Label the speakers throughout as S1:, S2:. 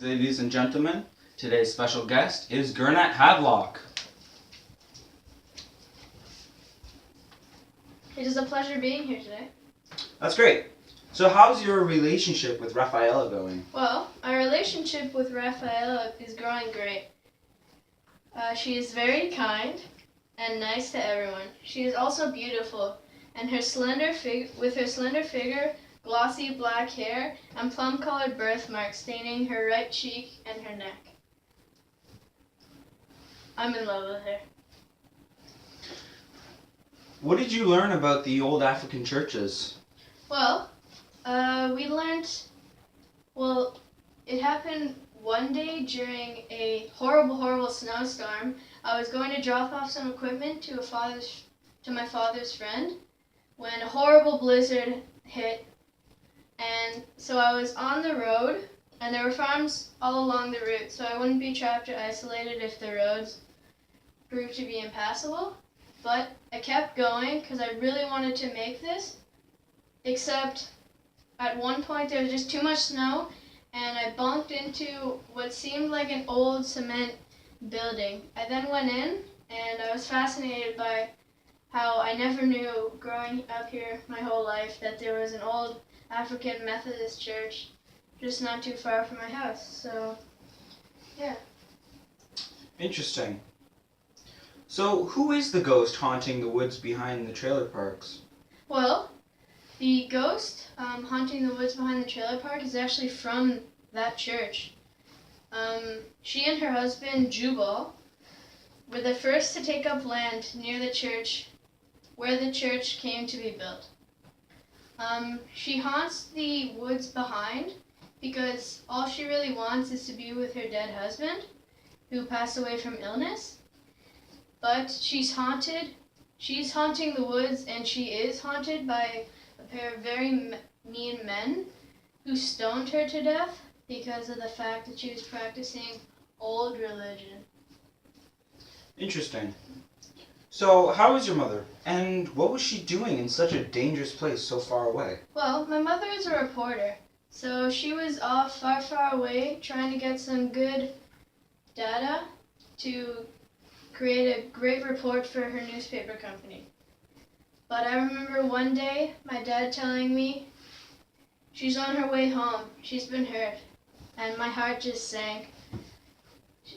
S1: Ladies and gentlemen, today's special guest is Gernot Havelock.
S2: It is a pleasure being here today.
S1: That's great. So how's your relationship with Rafaela going?
S2: Well, our relationship with Rafaela is growing great. She is very kind and nice to everyone. She is also beautiful, and with her slender figure, glossy black hair, and plum-colored birthmarks staining her right cheek and her neck. I'm in love with her.
S1: What did you learn about the old African churches?
S2: Well, it happened one day during a horrible snowstorm. I was going to drop off some equipment to my father's friend when a horrible blizzard hit. And so I was on the road, and there were farms all along the route, so I wouldn't be trapped or isolated if the roads proved to be impassable. But I kept going because I really wanted to make this, except at one point there was just too much snow, and I bumped into what seemed like an old cement building. I then went in, and I was fascinated by how I never knew, growing up here my whole life, that there was an old African Methodist church just not too far from my house. So, yeah.
S1: Interesting. So who is the ghost haunting the woods behind the trailer parks?
S2: Well, the ghost haunting the woods behind the trailer park is actually from that church. She and her husband, Jubal, were the first to take up land near the church where the church came to be built. She haunts the woods behind because all she really wants is to be with her dead husband, who passed away from illness. But she's haunting the woods, and she is haunted by a pair of very mean men who stoned her to death because of the fact that she was practicing old religion.
S1: Interesting. So how is your mother? And what was she doing in such a dangerous place so far away?
S2: Well, my mother is a reporter, so she was off far away trying to get some good data to create a great report for her newspaper company. But I remember one day my dad telling me she's on her way home, she's been hurt, and my heart just sank.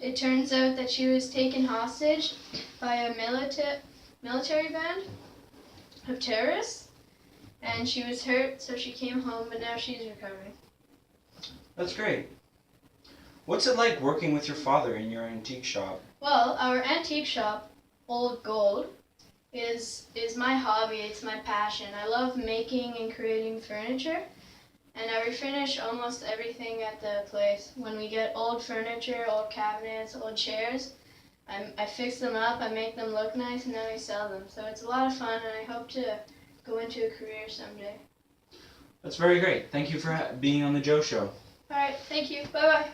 S2: It turns out that she was taken hostage by a military band of terrorists, and she was hurt, so she came home, but now she's recovering.
S1: That's great. What's it like working with your father in your antique shop?
S2: Well, our antique shop, Old Gold, is my hobby. It's my passion. I love making and creating furniture, and I refinish almost everything at the place. When we get old furniture, old cabinets, old chairs, I fix them up, I make them look nice, and then we sell them. So it's a lot of fun, and I hope to go into a career someday.
S1: That's very great. Thank you for being on the Joe Show.
S2: All right, thank you. Bye-bye.